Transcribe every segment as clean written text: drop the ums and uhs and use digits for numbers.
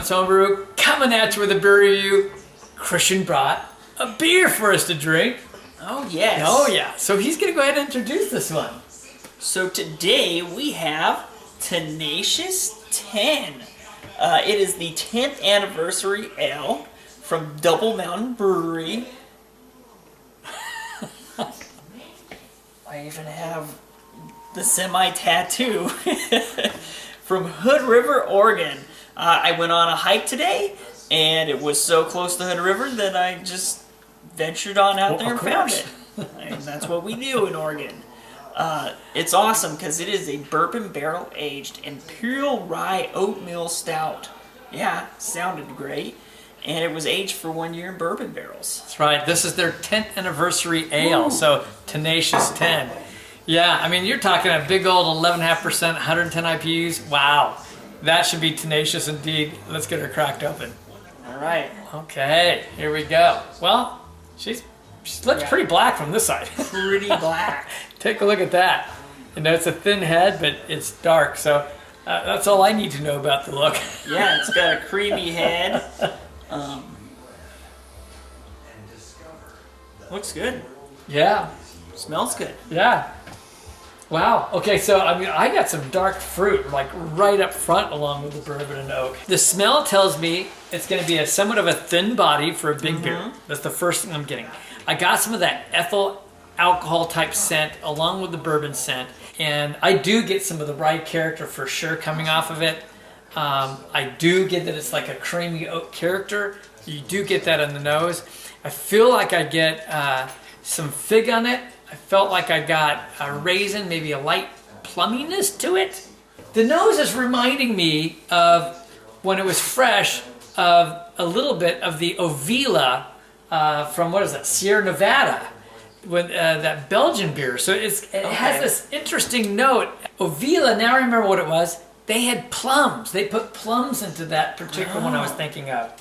Let's Homebrew, coming at you with a beer review. Christian brought a beer for us to drink. Oh, yes. Oh, yeah. So he's going to go ahead and introduce this one. So today we have Tenacious 10. It is the 10th anniversary ale from Double Mountain Brewery. I even have the semi-tattoo from Hood River, Oregon. I went on a hike today, and it was so close to Hood River that I just ventured on out there and found it. And that's what we do in Oregon. It's awesome because it is a bourbon barrel aged Imperial rye oatmeal stout. Yeah, sounded great. And it was aged for 1 year in bourbon barrels. That's right. This is their 10th anniversary ale, so Tenacious 10. Yeah, I mean, you're talking a big old 11.5%, 110 IBUs. Wow. That should be tenacious indeed. Let's get her cracked open. All right. Okay, here we go. Well, she looks pretty black from this side. Pretty black. Take a look at that. You know, it's a thin head, but it's dark, so that's all I need to know about the look. Yeah, it's got a creamy head. Looks good. Yeah. Smells good. Yeah. Wow. Okay, so I mean, I got some dark fruit, like right up front along with the bourbon and oak. The smell tells me it's going to be somewhat of a thin body for a big beer. That's the first thing I'm getting. I got some of that ethyl alcohol type scent along with the bourbon scent, and I do get some of the rye character for sure coming off of it. I do get that it's like a creamy oak character. You do get that on the nose. I feel like I get some fig on it. I felt like I got a raisin, maybe a light plumminess to it. The nose is reminding me of, when it was fresh, of a little bit of the Ovila from, what is that, Sierra Nevada, with that Belgian beer. So it has this interesting note. Ovila, now I remember what it was. They had plums. They put plums into that particular one I was thinking of.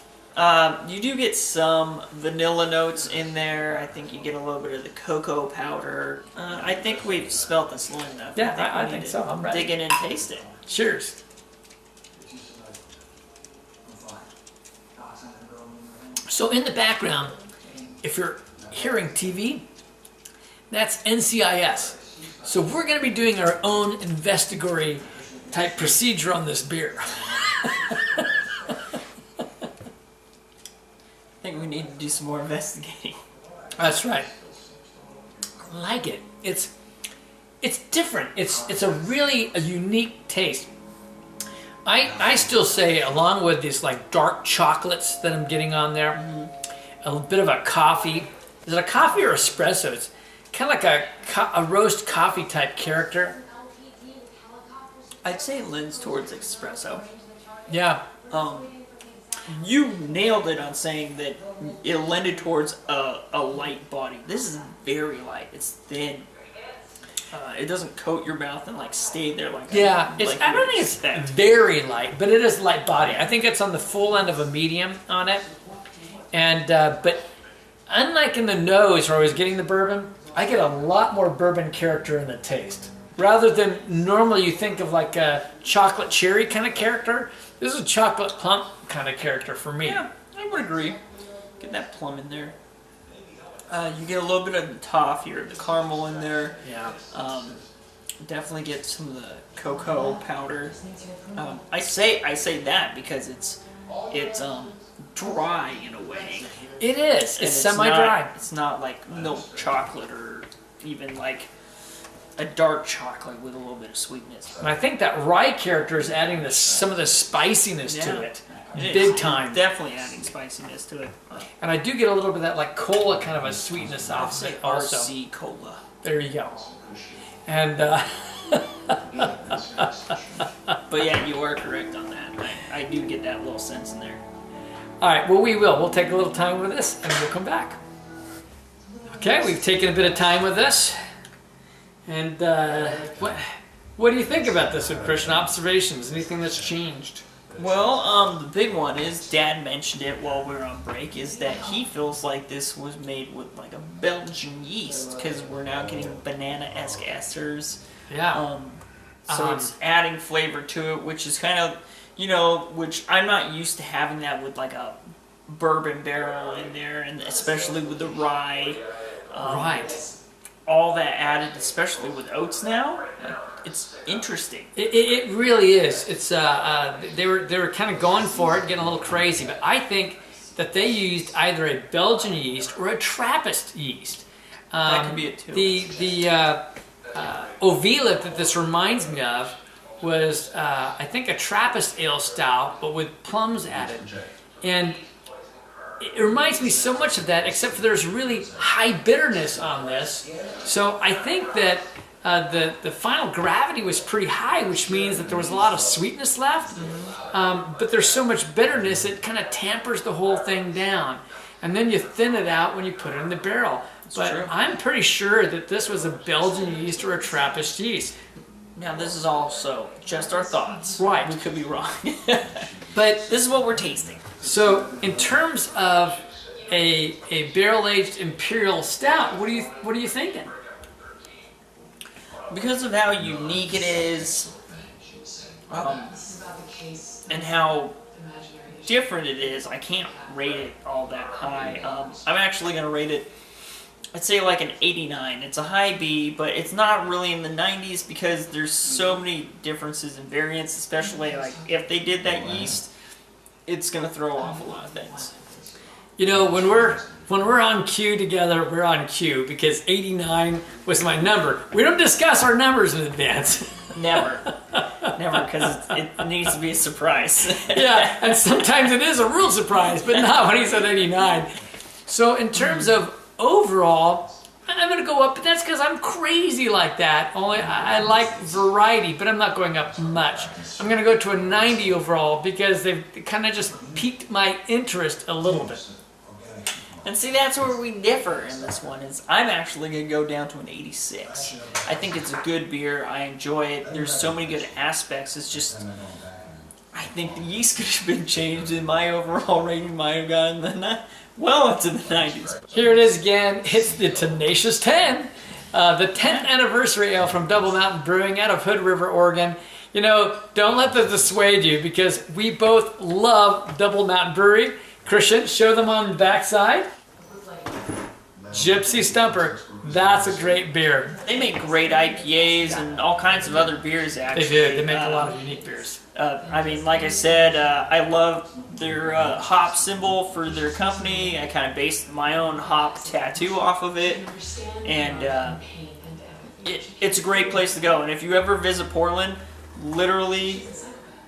You do get some vanilla notes in there. I think you get a little bit of the cocoa powder. I think we've smelt this long enough. Yeah, I think so. I'm ready. Dig in and taste it. Cheers. So in the background, if you're hearing TV, that's NCIS. So we're going to be doing our own investigatory type procedure on this beer. I think we need to do some more investigating. That's right. I like it. It's different. It's a really unique taste. I still say, along with these like dark chocolates that I'm getting on there, a bit of a coffee. Is it a coffee or espresso? It's kind of like a roast coffee type character. I'd say it lends towards espresso. Yeah. You nailed it on saying that it lended towards a light body. This is very light. It's thin. It doesn't coat your mouth and like stay there like I don't think it's very light, but it is light body. I think it's on the full end of a medium on it. And but unlike in the nose where I was getting the bourbon, I get a lot more bourbon character in the taste. Rather than normally you think of like a chocolate cherry kind of character, this is a chocolate plum kind of character for me. Yeah, I would agree. Get that plum in there. You get a little bit of the toffee or the caramel in there. Yeah. Definitely get some of the cocoa powder. I say that because it's dry in a way. It is. It's semi-dry. It's not like milk chocolate or even like a dark chocolate with a little bit of sweetness. And I think that rye character is adding some of the spiciness to it. Big time. Definitely adding spiciness to it. And I do get a little bit of that like cola kind of a sweetness off of it also. RC cola. There you go. And but yeah, you are correct on that. I do get that little sense in there. All right, well we'll take a little time with this and we'll come back. Okay, we've taken a bit of time with this. And what do you think about this with Christian? Observations? Anything that's changed? Well, the big one is, Dad mentioned it while we were on break, is that he feels like this was made with like a Belgian yeast, because we're now getting banana-esque esters. Yeah. So it's adding flavor to it, which is kind of, You know, which I'm not used to having that with like a bourbon barrel in there, and especially with the rye. Right. All that added, especially with oats now. It's interesting. It really is. It's they were kind of going for it, getting a little crazy, but I think that they used either a Belgian yeast or a Trappist yeast. That could be it too. The Ovila that this reminds me of was I think a Trappist ale stout, but with plums added, and it reminds me so much of that, except for there's really high bitterness on this. So I think that the final gravity was pretty high, which means that there was a lot of sweetness left. But there's so much bitterness, it kind of tampers the whole thing down. And then you thin it out when you put it in the barrel. But true. I'm pretty sure that this was a Belgian yeast or a Trappist yeast. Now, this is also just our thoughts. Right. We could be wrong. But this is what we're tasting. So, in terms of a barrel-aged Imperial Stout, what are you thinking? Because of how unique it is, and how different it is, I can't rate it all that high. I'm actually going to rate it, I'd say like an 89. It's a high B, but it's not really in the 90s because there's so many differences and variants, especially like if they did that yeast, it's going to throw off a lot of things. You know, when we're on cue together, we're on cue because 89 was my number. We don't discuss our numbers in advance. Never, because it needs to be a surprise. Yeah, and sometimes it is a real surprise, but not when he said 89. So in terms of overall, I'm going to go up, but that's because I'm crazy like that. Only I like variety, but I'm not going up much. I'm going to go to a 90 overall because they've kind of just piqued my interest a little bit. And see, that's where we differ in this one. Is I'm actually going to go down to an 86. I think it's a good beer. I enjoy it. There's so many good aspects. It's just, I think the yeast could have been changed, and my overall rating might have gone well into the 90s. Here it is again. It's the Tenacious Ten, the 10th anniversary ale from Double Mountain Brewing out of Hood River, Oregon. You know, don't let this dissuade you because we both love Double Mountain Brewery. Christian, show them on the backside. Gypsy Stumper. That's a great beer. They make great IPAs and all kinds of other beers, actually. They do. They make a lot of unique beers. I mean, like I said, I love their hop symbol for their company. I kind of based my own hop tattoo off of it. And it's a great place to go. And if you ever visit Portland, literally,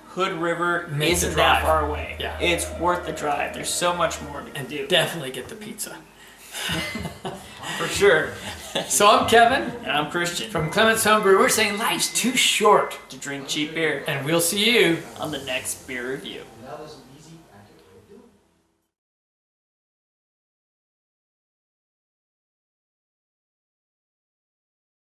Hood River isn't that far away. Yeah. It's worth the drive. There's so much more to do. Definitely get the pizza. For sure. So I'm Kevin. And I'm Christian. From Clement's Homebrew. We're saying life's too short to drink cheap beer. And we'll see you on the next beer review.